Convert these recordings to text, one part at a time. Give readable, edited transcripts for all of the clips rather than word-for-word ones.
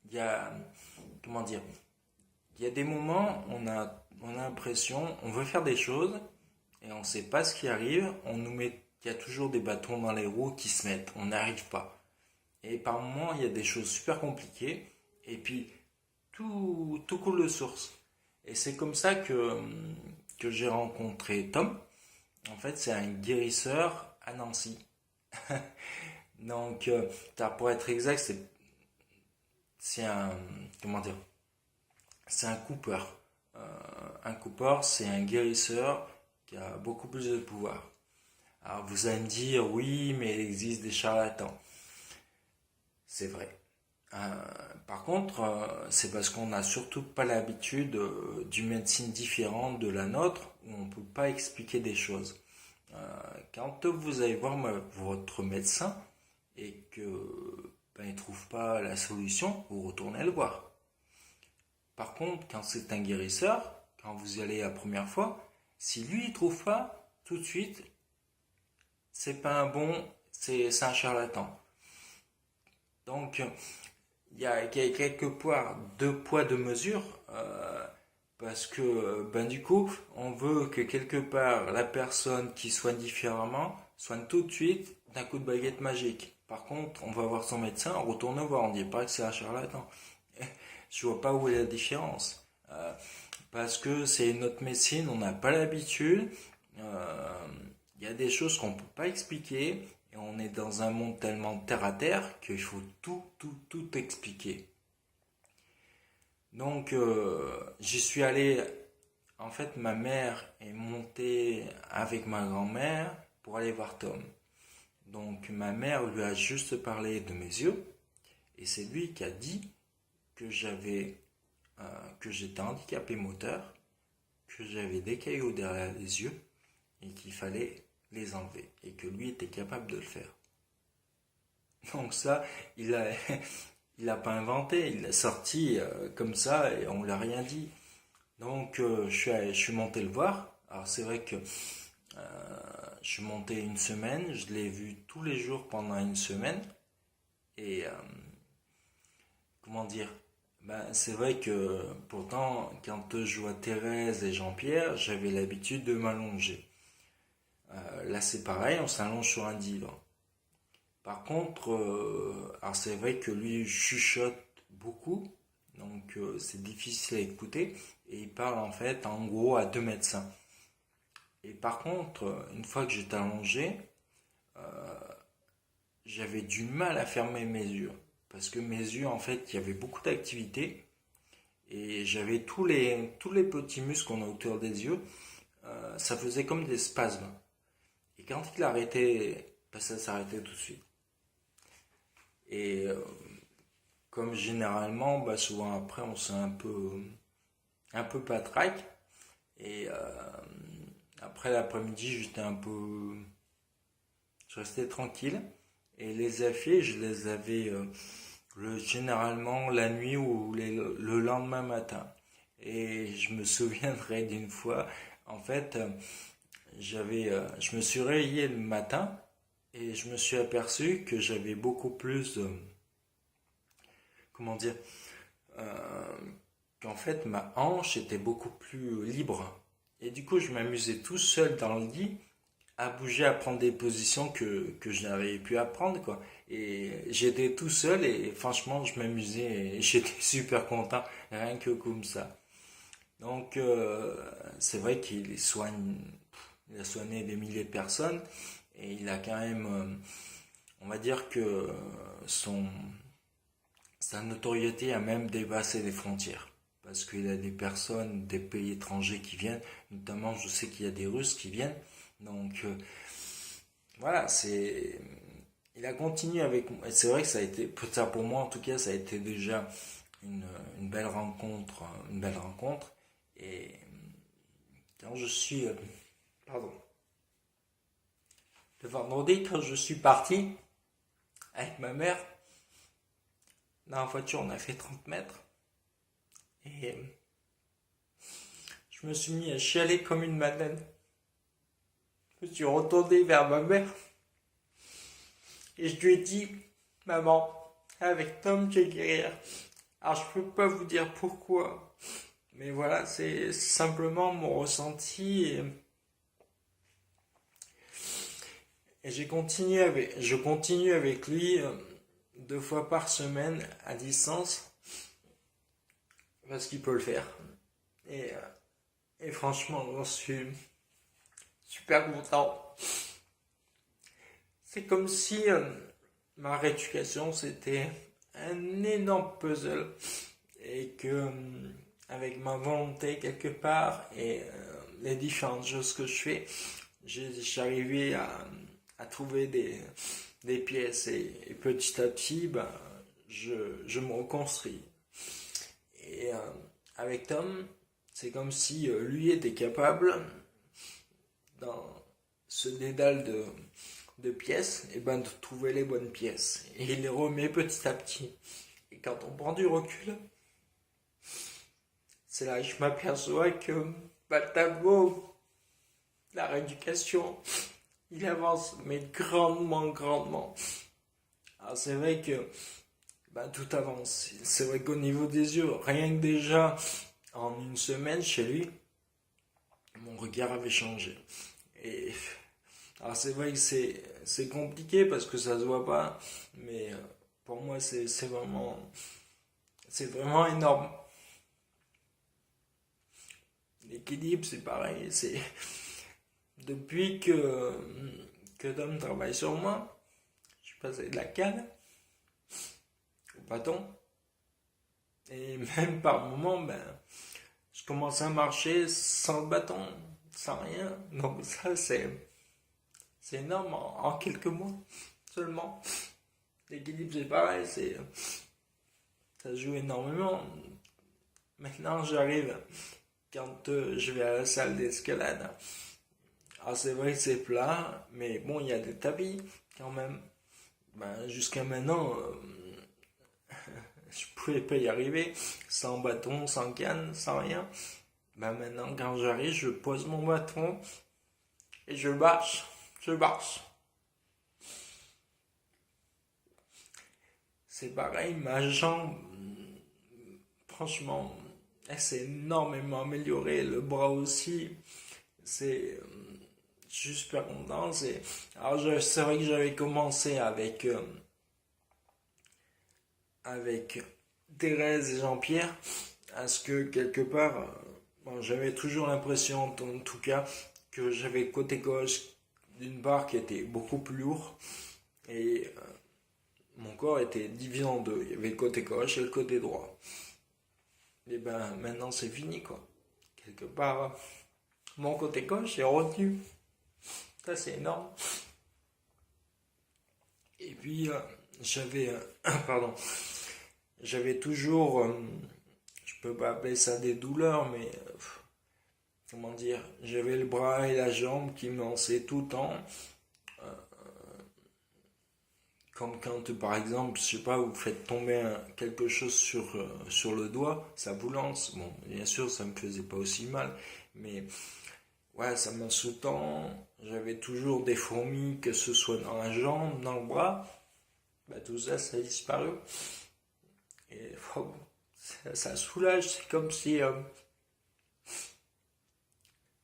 il y a, comment dire, il y a des moments, on a l'impression, on veut faire des choses et on ne sait pas ce qui arrive. Il y a toujours des bâtons dans les roues qui se mettent. On n'arrive pas. Et par moments, il y a des choses super compliquées. Et puis, tout coule de source. Et c'est comme ça que j'ai rencontré Tom. En fait, c'est un guérisseur à Nancy. Donc, pour être exact, c'est un, comment dire, c'est un Cooper. Un Cooper, c'est un guérisseur qui a beaucoup plus de pouvoir. Alors, vous allez me dire, oui, mais il existe des charlatans. C'est vrai. Euh, Par contre, c'est parce qu'on n'a surtout pas l'habitude d'une médecine différente de la nôtre, où on ne peut pas expliquer des choses. Quand vous allez voir votre médecin et que il ne trouve pas la solution, vous retournez le voir. Par contre, quand c'est un guérisseur, quand vous y allez la première fois, si lui ne trouve pas tout de suite, c'est pas un bon, c'est un charlatan. Donc, il y a quelque part deux poids, deux mesures, parce que, du coup, on veut que quelque part la personne qui soigne différemment soigne tout de suite d'un coup de baguette magique. Par contre, on va voir son médecin, on retourne voir, on dit pas que c'est un charlatan. Je vois pas où est la différence. Parce que c'est une autre médecine, on n'a pas l'habitude. Euh, Il y a des choses qu'on ne peut pas expliquer. Et on est dans un monde tellement terre à terre qu'il faut tout expliquer. Donc, j'y suis allé. En fait, ma mère est montée avec ma grand-mère pour aller voir Tom. Donc, ma mère lui a juste parlé de mes yeux. Et c'est lui qui a dit que que j'étais handicapé moteur, que j'avais des caillots derrière les yeux et qu'il fallait les enlever et que lui était capable de le faire. Donc ça, il a, il a pas inventé, il l'a sorti comme ça et on l'a rien dit. Donc je suis monté le voir. Alors c'est vrai que je suis monté une semaine, je l'ai vu tous les jours pendant une semaine et comment dire, c'est vrai que pourtant quand je vois Thérèse et Jean-Pierre, j'avais l'habitude de m'allonger. Là c'est pareil, on s'allonge sur un divan. Par contre, alors c'est vrai que lui chuchote beaucoup, donc c'est difficile à écouter, et il parle en fait en gros à deux médecins. Et par contre, une fois que j'étais allongé, j'avais du mal à fermer mes yeux, parce que mes yeux en fait, il y avait beaucoup d'activité, et j'avais tous les petits muscles qu'on a autour des yeux, ça faisait comme des spasmes. Et quand il arrêtait, ça s'arrêtait tout de suite. Et comme généralement, souvent après, on s'est un peu patraque. Et après l'après-midi, je restais tranquille. Et les affaires, je les avais généralement la nuit ou le lendemain matin. Et je me souviendrai d'une fois, en fait, je me suis réveillé le matin et je me suis aperçu que j'avais beaucoup plus comment dire, euh, qu'en fait ma hanche était beaucoup plus libre. Et du coup, je m'amusais tout seul dans le lit à bouger, à prendre des positions que je n'avais pu apprendre, quoi. Et j'étais tout seul et franchement, je m'amusais et j'étais super content, rien que comme ça. Donc, c'est vrai il a soigné des milliers de personnes et il a quand même, on va dire que son, sa notoriété a même dépassé les frontières. Parce qu'il y a des personnes des pays étrangers qui viennent, notamment je sais qu'il y a des Russes qui viennent. Donc voilà, il a continué avec moi. C'est vrai que ça a été, pour moi en tout cas, ça a été déjà une belle rencontre, une belle rencontre. Et quand je suis, pardon, le vendredi, quand je suis parti avec ma mère, dans la voiture, on a fait 30 mètres. Et je me suis mis à chialer comme une madeleine. Je me suis retourné vers ma mère et je lui ai dit, maman, avec Tom, je vais guérir. Alors je peux pas vous dire pourquoi, mais voilà, c'est simplement mon ressenti et je continue avec lui 2 fois par semaine à distance parce qu'il peut le faire. Et, euh, et franchement, j'en suis super content. C'est comme si ma rééducation c'était un énorme puzzle et que avec ma volonté quelque part et les différentes choses que je fais, j'arrivais à trouver des pièces et petit à petit, ben, je me reconstruis. Et avec Tom, c'est comme si lui était capable, dans ce dédale de pièces, et ben, de trouver les bonnes pièces. Et il les remet petit à petit. Et quand on prend du recul, c'est là que je m'aperçois que bah, le tableau, la rééducation, il avance, mais grandement, grandement. Alors c'est vrai que bah, tout avance. C'est vrai qu'au niveau des yeux, rien que déjà en une semaine chez lui, mon regard avait changé. Et alors c'est vrai que c'est compliqué parce que ça se voit pas, mais pour moi c'est vraiment énorme. L'équilibre c'est pareil, c'est depuis que Tom travaille sur moi, je suis passé de la canne au bâton et même par moment ben je commence à marcher sans le bâton, sans rien. Donc ça c'est énorme en quelques mois seulement. L'équilibre c'est pareil, ça joue énormément. Maintenant j'arrive quand je vais à la salle d'escalade. Ah c'est vrai que c'est plat, mais bon il y a des tapis quand même. Ben, jusqu'à maintenant je pouvais pas y arriver sans bâton, sans canne, sans rien. Ben maintenant quand j'arrive je pose mon bâton et je marche. C'est pareil, ma jambe, franchement, elle s'est énormément améliorée, le bras aussi, c'est je suis super content. Alors c'est vrai que j'avais commencé avec Thérèse et Jean-Pierre, à ce que quelque part, bon, j'avais toujours l'impression, en tout cas, que j'avais le côté gauche d'une part qui était beaucoup plus lourd et mon corps était divisé en deux. Il y avait le côté gauche et le côté droit. Et ben maintenant c'est fini quoi. Quelque part, mon côté gauche est retenu. Ça c'est énorme. Et puis j'avais, pardon, j'avais toujours, je peux pas appeler ça des douleurs, mais comment dire, j'avais le bras et la jambe qui me lançaient tout le temps. Comme quand, par exemple, je sais pas, vous faites tomber quelque chose sur le doigt, ça vous lance. Bon, bien sûr, ça me faisait pas aussi mal, mais ouais, ça m'a tout le temps. J'avais toujours des fourmis, que ce soit dans la jambe, dans le bras. Bah, tout ça, ça a disparu. Et oh, ça soulage, c'est comme si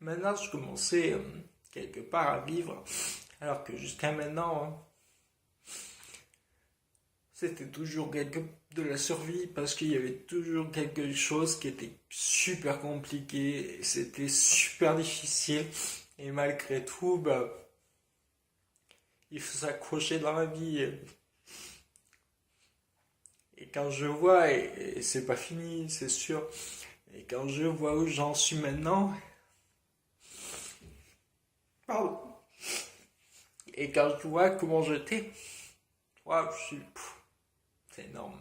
maintenant je commençais quelque part à vivre, alors que jusqu'à maintenant, c'était toujours de la survie parce qu'il y avait toujours quelque chose qui était super compliqué, c'était super difficile et malgré tout, bah, il faut s'accrocher dans la vie. Et quand je vois, et c'est pas fini, c'est sûr, et quand je vois où j'en suis maintenant, pardon, et quand je vois comment j'étais, ouais, c'est énorme.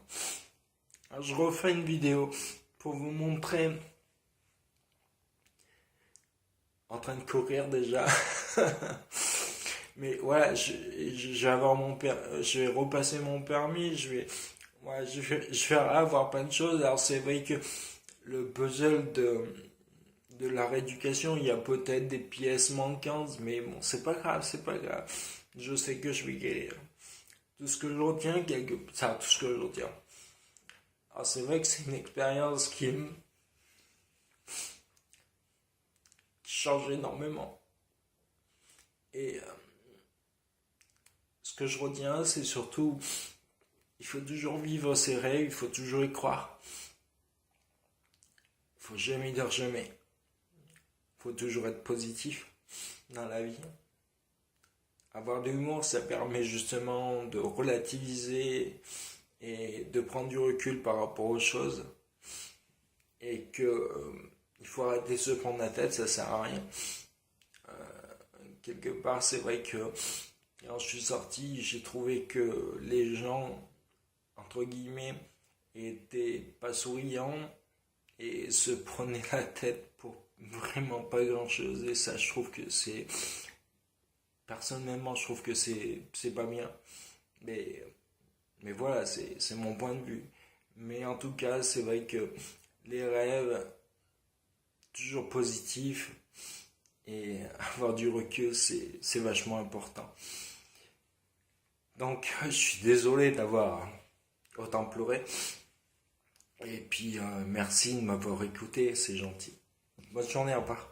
Alors, je refais une vidéo pour vous montrer en train de courir déjà. Mais voilà, je vais avoir je vais repasser mon permis, je vais avoir plein de choses. Alors c'est vrai que le puzzle de la rééducation, il y a peut-être des pièces manquantes, mais bon, c'est pas grave, c'est pas grave. Je sais que je vais guérir. Tout ce que je retiens, tout ce que je retiens. Alors c'est vrai que c'est une expérience qui change énormément. Et ce que je retiens, c'est surtout, il faut toujours vivre ses rêves, il faut toujours y croire. Il faut jamais dire jamais. Il faut toujours être positif dans la vie. Avoir de l'humour, ça permet justement de relativiser et de prendre du recul par rapport aux choses. Et que il faut arrêter de se prendre la tête, ça sert à rien. Quelque part, c'est vrai que quand je suis sorti, j'ai trouvé que les gens, entre guillemets, étaient pas souriants et se prenaient la tête pour vraiment pas grand chose. Et ça, je trouve que c'est. Personnellement, je trouve que c'est pas bien. Mais, mais voilà, c'est mon point de vue. Mais en tout cas, c'est vrai que les rêves, toujours positifs, et avoir du recul, c'est vachement important. Donc, je suis désolé d'avoir autant pleuré. Et puis, merci de m'avoir écouté, c'est gentil. Bonne journée, au revoir.